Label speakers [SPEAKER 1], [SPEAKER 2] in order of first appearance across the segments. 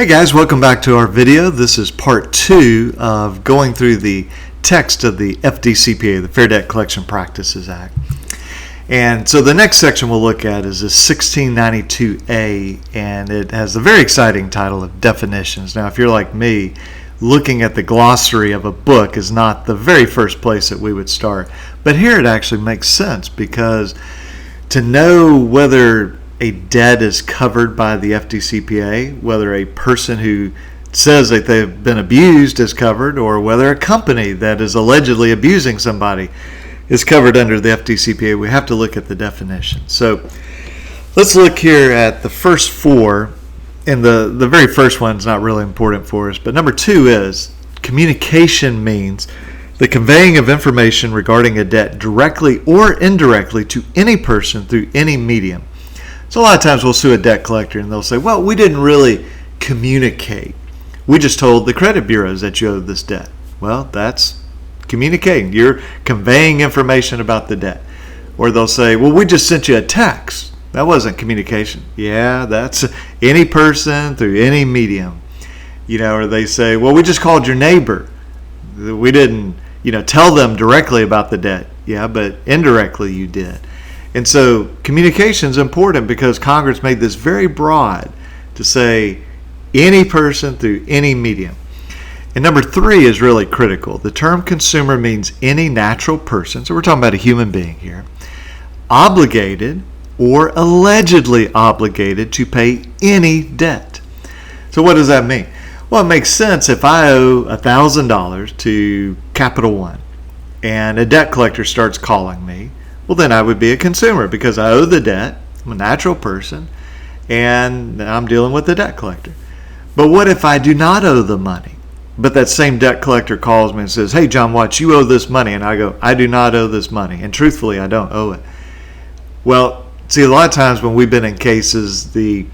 [SPEAKER 1] Hey guys, welcome back to our video. This is part 2 of going through the text of the FDCPA, the Fair Debt Collection Practices Act. And so the next section we'll look at is this 1692A, and it has the very exciting title of Definitions. Now, if you're like me, looking at the glossary of a book is not the very first place that we would start. But here it actually makes sense, because to know whether a debt is covered by the FDCPA, whether a person who says that they've been abused is covered, or whether a company that is allegedly abusing somebody is covered under the FDCPA, we have to look at the definition. So let's look here at the first four, and the very first one is not really important for us, but number 2 is communication means the conveying of information regarding a debt directly or indirectly to any person through any medium. So a lot of times we'll sue a debt collector and they'll say, well, we didn't really communicate. We just told the credit bureaus that you owed this debt. Well, that's communicating. You're conveying information about the debt. Or they'll say, well, we just sent you a text. That wasn't communication. Yeah, that's any person through any medium. Or they say, well, we just called your neighbor. We didn't, tell them directly about the debt. Yeah, but indirectly you did. And so communication is important because Congress made this very broad to say any person through any medium. And number 3 is really critical. The term consumer means any natural person, so we're talking about a human being here, obligated or allegedly obligated to pay any debt. So what does that mean? Well, it makes sense if I owe $1,000 to Capital One and a debt collector starts calling me. Well, then I would be a consumer because I owe the debt. I'm a natural person, and I'm dealing with the debt collector. But what if I do not owe the money, but that same debt collector calls me and says, hey, John Watts, you owe this money. And I go, I do not owe this money. And truthfully, I don't owe it. Well, see, a lot of times when we've been in cases, the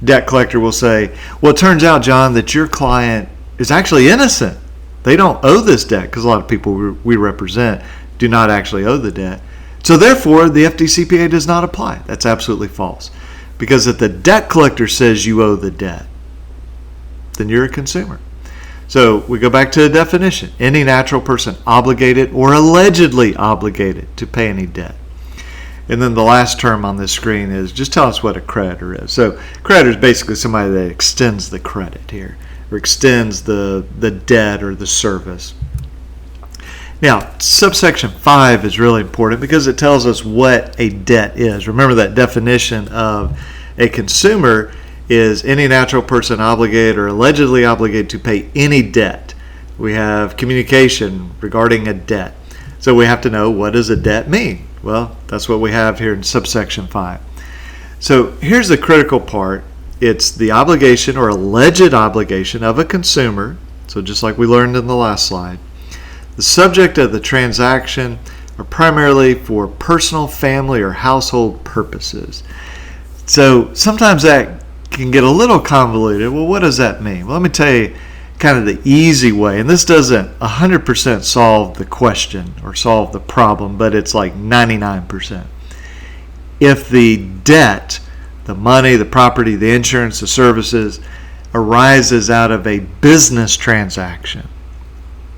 [SPEAKER 1] debt collector will say, well, it turns out, John, that your client is actually innocent. They don't owe this debt, because a lot of people we represent do not actually owe the debt. So therefore, the FDCPA does not apply. That's absolutely false. Because if the debt collector says you owe the debt, then you're a consumer. So we go back to the definition. Any natural person obligated or allegedly obligated to pay any debt. And then the last term on this screen is, just tell us what a creditor is. So creditor is basically somebody that extends the credit here, or extends the debt or the service. Now, subsection 5 is really important because it tells us what a debt is. Remember, that definition of a consumer is any natural person obligated or allegedly obligated to pay any debt. We have communication regarding a debt. So we have to know, what does a debt mean? Well, that's what we have here in subsection 5. So here's the critical part. It's the obligation or alleged obligation of a consumer. So just like we learned in the last slide. The subject of the transaction are primarily for personal, family, or household purposes. So sometimes that can get a little convoluted. Well, what does that mean? Well, let me tell you kind of the easy way. And this doesn't 100% solve the question or solve the problem, but it's like 99%. If the debt, the money, the property, the insurance, the services, arises out of a business transaction,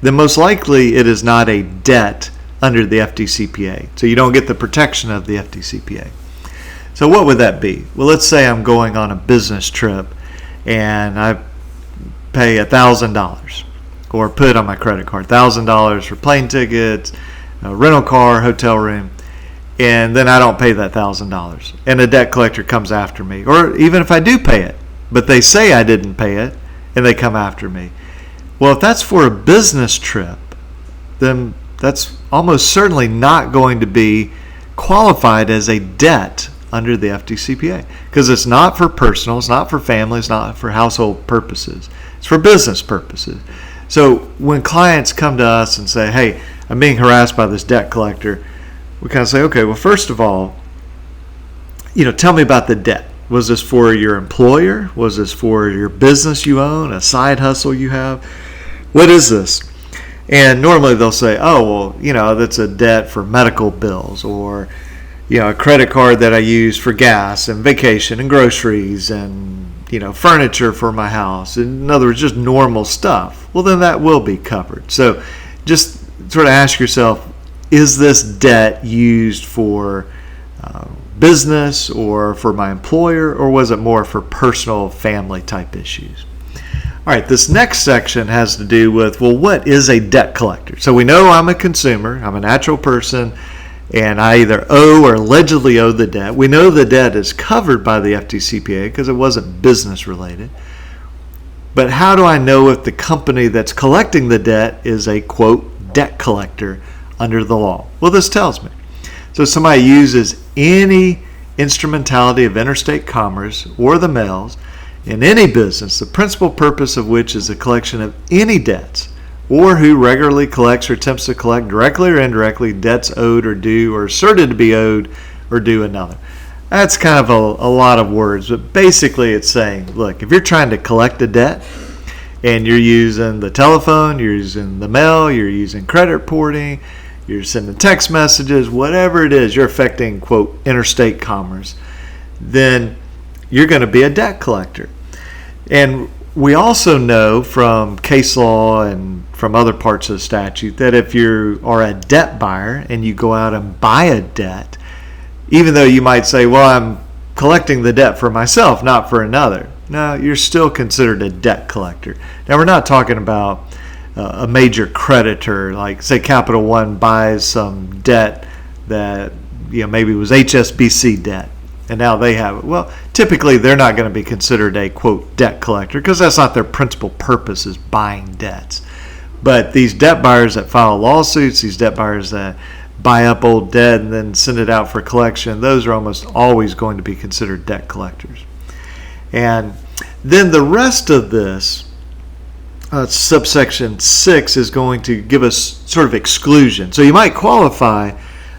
[SPEAKER 1] then most likely it is not a debt under the FDCPA. So you don't get the protection of the FDCPA. So what would that be? Well, let's say I'm going on a business trip and I pay $1,000 or put on my credit card $1,000 for plane tickets, a rental car, hotel room, and then I don't pay that $1,000 and a debt collector comes after me. Or even if I do pay it, but they say I didn't pay it and they come after me. Well, if that's for a business trip, then that's almost certainly not going to be qualified as a debt under the FDCPA, because it's not for personal, it's not for family, it's not for household purposes. It's for business purposes. So when clients come to us and say, hey, I'm being harassed by this debt collector, we kind of say, okay, well, first of all, tell me about the debt. Was this for your employer? Was this for your business you own, a side hustle you have? What is this? And normally they'll say, oh, well, that's a debt for medical bills, or, a credit card that I use for gas and vacation and groceries and, furniture for my house, in other words, just normal stuff, well, then that will be covered. So just sort of ask yourself, is this debt used for business or for my employer, or was it more for personal family type issues? All right, this next section has to do with, well, what is a debt collector? So we know I'm a consumer, I'm a natural person, and I either owe or allegedly owe the debt. We know the debt is covered by the FDCPA because it wasn't business related. But how do I know if the company that's collecting the debt is a, quote, debt collector under the law? Well, this tells me. So somebody uses any instrumentality of interstate commerce or the mails in any business, the principal purpose of which is the collection of any debts, or who regularly collects or attempts to collect directly or indirectly debts owed or due or asserted to be owed or due another. That's kind of a lot of words, but basically it's saying, look, if you're trying to collect a debt and you're using the telephone, you're using the mail, you're using credit reporting, you're sending text messages, whatever it is, you're affecting, quote, interstate commerce, then you're going to be a debt collector. And we also know from case law and from other parts of the statute that if you are a debt buyer and you go out and buy a debt, even though you might say, well, I'm collecting the debt for myself, not for another. No, you're still considered a debt collector. Now, we're not talking about a major creditor, like say Capital One buys some debt that maybe was HSBC debt, and now they have it. Well, typically they're not going to be considered a, quote, debt collector because that's not their principal purpose, is buying debts. But these debt buyers that file lawsuits, these debt buyers that buy up old debt and then send it out for collection, those are almost always going to be considered debt collectors. And then the rest of this, subsection 6, is going to give us sort of exclusion. So you might qualify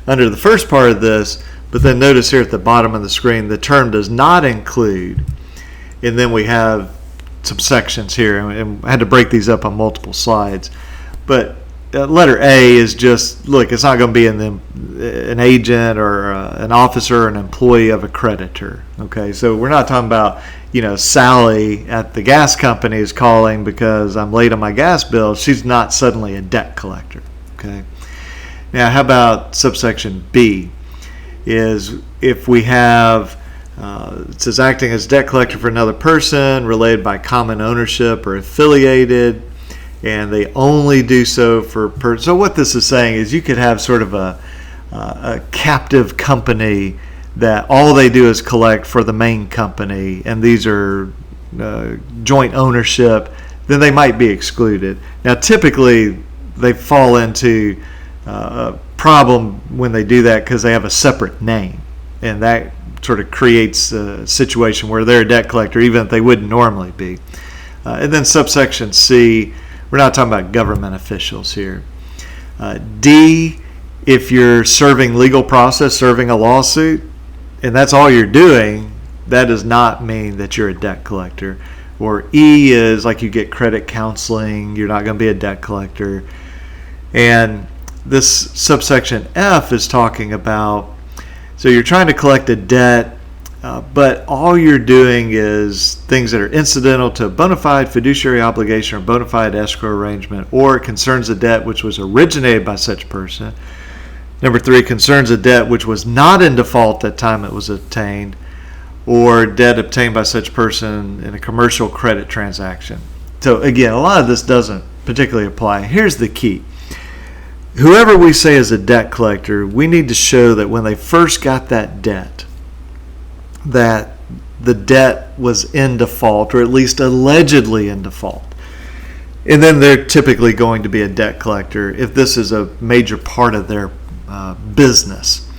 [SPEAKER 1] under the first part of this, but then notice here at the bottom of the screen, the term does not include, and then we have some sections here, and I had to break these up on multiple slides. But letter A is just, look, it's not going to be an agent or an officer or an employee of a creditor. Okay, so we're not talking about, Sally at the gas company is calling because I'm late on my gas bill. She's not suddenly a debt collector. Okay, now how about subsection B? Is if we have, it says acting as debt collector for another person related by common ownership or affiliated, and they only do so for so what this is saying is you could have sort of a captive company that all they do is collect for the main company, and these are joint ownership, then they might be excluded. Now typically they fall into a problem when they do that because they have a separate name, and that sort of creates a situation where they're a debt collector even if they wouldn't normally be. And then subsection C, we're not talking about government officials here. D, if you're serving legal process, serving a lawsuit, and that's all you're doing, that does not mean that you're a debt collector. Or E is like you get credit counseling, you're not going to be a debt collector. And this subsection F is talking about, so you're trying to collect a debt, but all you're doing is things that are incidental to a bona fide fiduciary obligation or bona fide escrow arrangement, or it concerns a debt which was originated by such person. Number 3, concerns a debt which was not in default at the time it was obtained, or debt obtained by such person in a commercial credit transaction. So again, a lot of this doesn't particularly apply. Here's the key. Whoever we say is a debt collector, we need to show that when they first got that debt, that the debt was in default, or at least allegedly in default. And then they're typically going to be a debt collector if this is a major part of their business.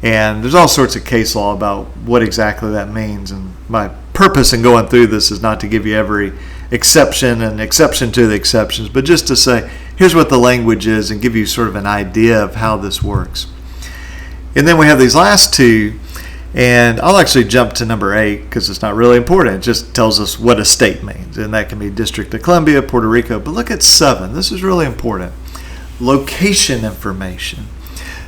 [SPEAKER 1] And there's all sorts of case law about what exactly that means. And my purpose in going through this is not to give you every exception and exception to the exceptions, but just to say, here's what the language is and give you sort of an idea of how this works. And then we have these last two, and I'll actually jump to number 8 because it's not really important. It just tells us what a state means, and that can be District of Columbia, Puerto Rico. But look at 7. This is really important. Location information.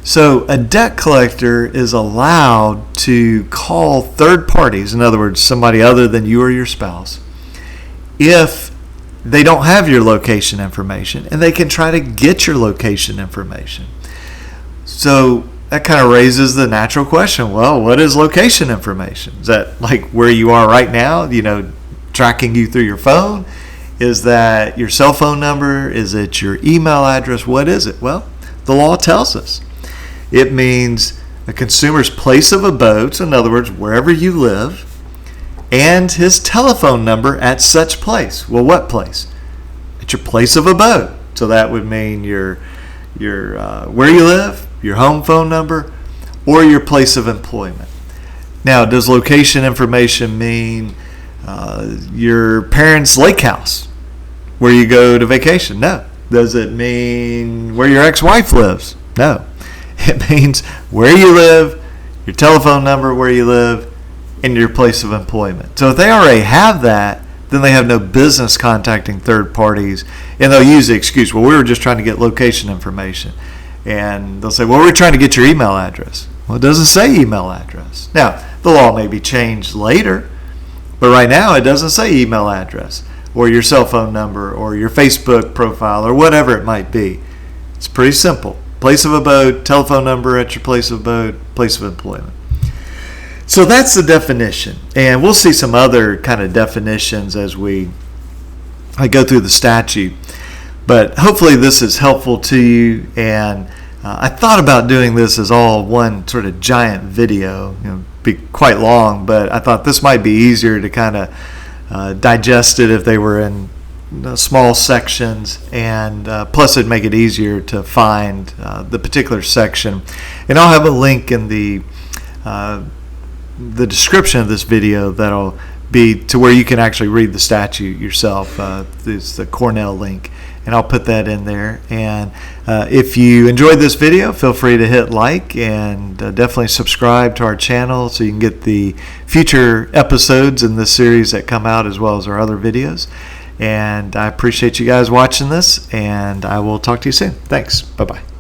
[SPEAKER 1] So a debt collector is allowed to call third parties, in other words, somebody other than you or your spouse, if they don't have your location information, and they can try to get your location information. So that kind of raises the natural question, well, what is location information? Is that like where you are right now, tracking you through your phone? Is that your cell phone number? Is it your email address? What is it? Well, the law tells us. It means a consumer's place of abode, so in other words, wherever you live, and his telephone number at such place. Well, what place? At your place of abode. So that would mean your where you live, your home phone number, or your place of employment. Now, does location information mean your parents' lake house, where you go to vacation? No. Does it mean where your ex-wife lives? No. It means where you live, your telephone number, where you live, and your place of employment. So if they already have that, then they have no business contacting third parties, and they'll use the excuse, well, we were just trying to get location information. And they'll say, well, we're trying to get your email address. Well, it doesn't say email address. Now, the law may be changed later, but right now it doesn't say email address or your cell phone number or your Facebook profile or whatever it might be. It's pretty simple. Place of abode, telephone number at your place of abode, place of employment. So that's the definition. And we'll see some other kind of definitions as I go through the statute. But hopefully this is helpful to you. And I thought about doing this as all one sort of giant video. Be quite long, but I thought this might be easier to kind of digest it if they were in small sections, and plus it'd make it easier to find the particular section. And I'll have a link in the description of this video that'll be to where you can actually read the statute yourself. It's the Cornell link, and I'll put that in there. And if you enjoyed this video, feel free to hit like, and definitely subscribe to our channel so you can get the future episodes in this series that come out, as well as our other videos. And I appreciate you guys watching this, and I will talk to you soon. Thanks. Bye-bye.